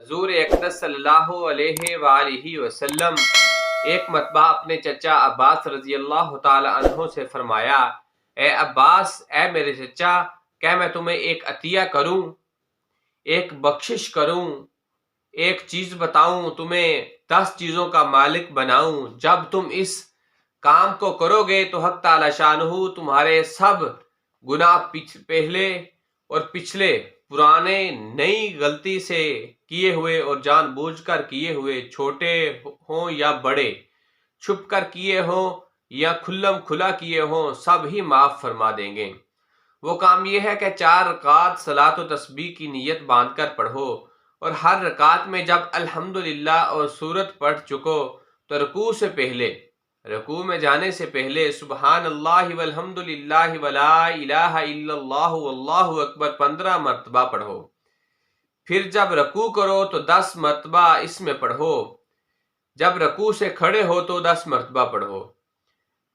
حضور اقدس صلی اللہ علیہ وآلہ وسلم ایک مرتبہ اپنے چچا عباس رضی اللہ تعالی عنہ سے فرمایا، اے عباس، اے میرے چچا، کیا میں تمہیں ایک عطیہ کروں، ایک بخشش کروں، ایک چیز بتاؤں، تمہیں 10 چیزوں کا مالک بناؤں؟ جب تم اس کام کو کرو گے تو حق تعالی شانہ تمہارے سب گناہ پہلے اور پچھلے، پرانے نئی غلطی سے کیے ہوئے اور جان بوجھ کر کیے ہوئے، چھوٹے ہوں یا بڑے، چھپ کر کیے ہوں یا کھلم کھلا کیے ہوں، سب ہی معاف فرما دیں گے۔ وہ کام یہ ہے کہ 4 رکعت صلاۃ و تسبیح کی نیت باندھ کر پڑھو، اور ہر رکعت میں جب الحمدللہ اور سورت پڑھ چکو تو رکوع سے پہلے، رکوع میں جانے سے پہلے سبحان اللہ والحمدللہ ولا الہ الا اللہ واللہ اکبر 15 مرتبہ پڑھو۔ پھر جب رکوع کرو تو 10 مرتبہ اس میں پڑھو، جب رکوع سے کھڑے ہو تو 10 مرتبہ پڑھو،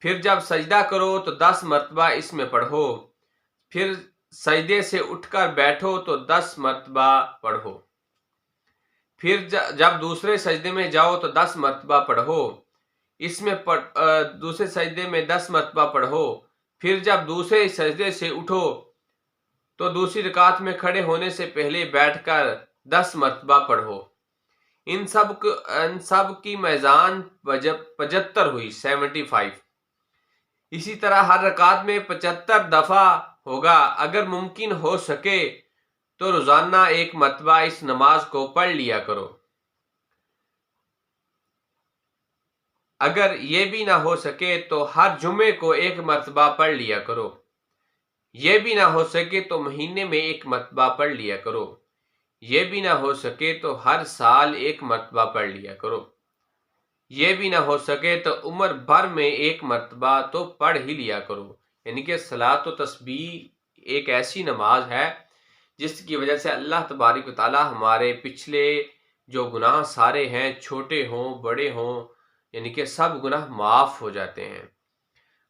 پھر جب سجدہ کرو تو 10 مرتبہ اس میں پڑھو، پھر سجدے سے اٹھ کر بیٹھو تو 10 مرتبہ پڑھو، پھر جب دوسرے سجدے میں جاؤ تو 10 مرتبہ پڑھو، اس میں دوسرے سجدے میں 10 مرتبہ پڑھو، پھر جب دوسرے سجدے سے اٹھو تو دوسری رکعت میں کھڑے ہونے سے پہلے بیٹھ کر 10 مرتبہ پڑھو۔ ان سب کی میزان 75 ہوئی، 75۔ اسی طرح ہر رکعت میں 75 دفعہ ہوگا۔ اگر ممکن ہو سکے تو روزانہ 1 مرتبہ اس نماز کو پڑھ لیا کرو۔ اگر یہ بھی نہ ہو سکے تو ہر جمعے کو 1 مرتبہ پڑھ لیا کرو۔ یہ بھی نہ ہو سکے تو مہینے میں 1 مرتبہ پڑھ لیا کرو۔ یہ بھی نہ ہو سکے تو ہر سال 1 مرتبہ پڑھ لیا کرو۔ یہ بھی نہ ہو سکے تو عمر بھر میں 1 مرتبہ تو پڑھ ہی لیا کرو۔ یعنی کہ صلاۃ و تسبیح ایک ایسی نماز ہے جس کی وجہ سے اللہ تبارک و تعالی ہمارے پچھلے جو گناہ سارے ہیں، چھوٹے ہوں بڑے ہوں، یعنی کہ سب گناہ معاف ہو جاتے ہیں۔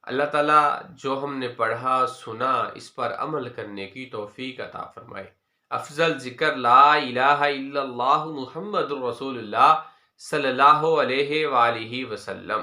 اللہ تعالیٰ جو ہم نے پڑھا سنا اس پر عمل کرنے کی توفیق عطا فرمائے۔ افضل ذکر لا الہ الا اللہ محمد الرسول اللہ صلی اللہ علیہ وآلہ وسلم۔